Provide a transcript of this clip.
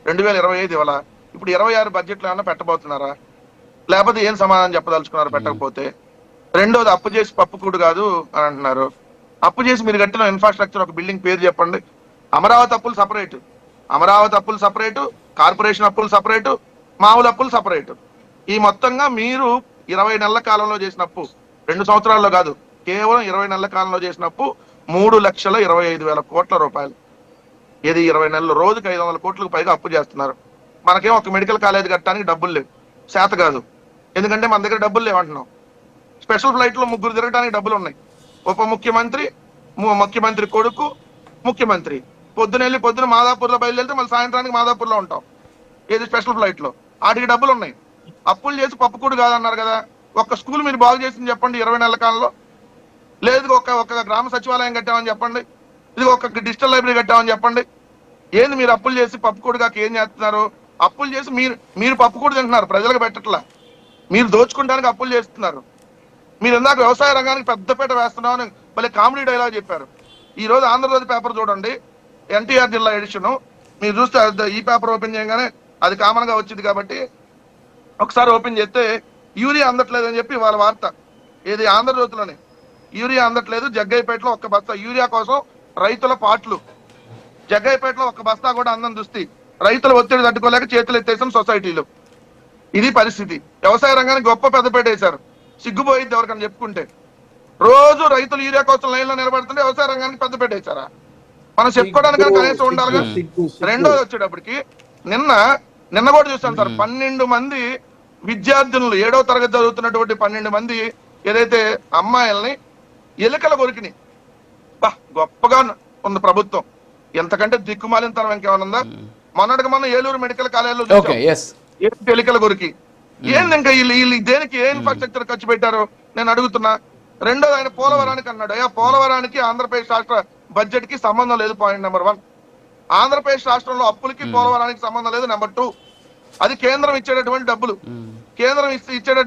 2025 ఇవాళ ఇప్పుడు 26 బడ్జెట్లో ఏమన్నా పెట్టబోతున్నారా? లేకపోతే ఏం సమాధానం చెప్పదలుచుకున్నారు పెట్టకపోతే? రెండోది అప్పు చేసి పప్పుకూడు కాదు అని అంటున్నారు. అప్పు చేసి మీరు కట్టిన ఇన్ఫ్రాస్ట్రక్చర్ ఒక బిల్డింగ్ పేరు చెప్పండి. అమరావతి అప్పులు సపరేటు, అమరావతి అప్పులు సపరేటు, కార్పొరేషన్ అప్పులు సపరేటు, మామూలు అప్పులు సపరేటు. ఈ మొత్తంగా మీరు 20 నెలల కాలంలో చేసిన అప్పు, 2 సంవత్సరాల్లో కాదు, కేవలం 20 నెలల కాలంలో చేసిన అప్పు 3,25,000 కోట్ల రూపాయలు. ఇది 20 నెలలు రోజుకి 500 కోట్లకు పైగా అప్పు చేస్తున్నారు. మనకేం ఒక మెడికల్ కాలేజ్ కట్టడానికి డబ్బులు లేవు, చేత కాదు. ఎందుకంటే మన దగ్గర డబ్బులు లేవంటున్నాం. స్పెషల్ ఫ్లైట్ లో 3 తిరగడానికి డబ్బులు ఉన్నాయి. ఉప ముఖ్యమంత్రి, ముఖ్యమంత్రి కొడుకు, ముఖ్యమంత్రి పొద్దున మాదాపూర్ లో బయలుదేరితే మళ్ళీ సాయంత్రానికి మాదాపూర్ లో ఉంటాం. ఏది స్పెషల్ ఫ్లైట్ లో వాటికి డబ్బులు ఉన్నాయి. అప్పులు చేసి పప్పుకూడు కాదన్నారు కదా. ఒక్క స్కూల్ మీరు బాగు చేసింది చెప్పండి 20 నెలల కాలంలో. లేదు ఒక గ్రామ సచివాలయం కట్టామని చెప్పండి, ఇది ఒక డిజిటల్ లైబ్రరీ కట్టామని చెప్పండి. ఏంది మీరు అప్పులు చేసి పప్పుకూడు కాక ఏం చేస్తున్నారు? అప్పులు చేసి మీరు పప్పుకూడు తింటున్నారు, ప్రజలకు పెట్టట్లా. మీరు దోచుకోవడానికి అప్పులు చేస్తున్నారు. మీరు ఇందాక వ్యవసాయ రంగానికి పెద్దపీట వేస్తున్నామని మళ్ళీ కామెడీ డైలాగ్ చెప్పారు. ఈ రోజు ఆంధ్రజ్యోతి పేపర్ చూడండి, ఎన్టీఆర్ జిల్లా ఎడిషన్. మీరు చూస్తే ఈ పేపర్ ఓపెన్ చేయగానే అది కామన్ గా వచ్చింది కాబట్టి ఒకసారి ఓపెన్ చేస్తే యూరియా అందట్లేదని చెప్పి వాళ్ళ వార్త. ఏది ఆంధ్రజ్యోతిలోనే యూరియా అందట్లేదు, జగ్గయ్యపేటలో ఒక్క బస్తా యూరియా కోసం రైతుల పాటలు. జగ్గయ్యపేటలో ఒక్క బస్తా కూడా అందం దుస్థితి. రైతుల ఒత్తిడి తట్టుకోలేక చేతులు ఎత్తేసాం సొసైటీలో. ఇది పరిస్థితి. వ్యవసాయ రంగానికి గొప్ప పెద్దపేట వేశారు. సిగ్గుపోయిద్ది ఎవరికైనా చెప్పుకుంటే. రోజు రైతులు యూరియా కోసం లైన్ లో నిలబడుతుంటే వ్యవసాయ రంగానికి పెద్దపేట వేశారా? మనం చెప్పుకోవడానికి కనీసం ఉండాలిగా. రెండోది వచ్చేటప్పటికి నిన్న కూడా చూస్తాను సార్, 12 మంది విద్యార్థులు 7వ తరగతి చదువుతున్నటువంటి 12 మంది ఏదైతే అమ్మాయిల్ని ఎలుకల కొరికిని. గొప్పగా ఉంది ప్రభుత్వం. ఎంతకంటే దిక్కుమాలినతనం ఇంకేమైనా ఉందా? మొన్నటికి మొన్న ఏలూరు మెడికల్ కాలేజీలో చూసాం ఎలుకల కొరికి. ఏంది ఇంకా వీళ్ళు దేనికి ఏ ఇన్ఫ్రాస్ట్రక్చర్ ఖర్చు పెట్టారో నేను అడుగుతున్నా. రెండోది ఆయన పోలవరానికి అన్నాడు. అయ్యా, పోలవరానికి ఆంధ్రప్రదేశ్ రాష్ట్ర బడ్జెట్ కి సంబంధం లేదు. Point number 1. ఆంధ్రప్రదేశ్ రాష్ట్రంలో అప్పులకి పోలవరానికి సంబంధం లేదు. నెంబర్ 2, అది కేంద్రం ఇచ్చేటటువంటి డబ్బులు. కేంద్రం ఇచ్చేటటువంటి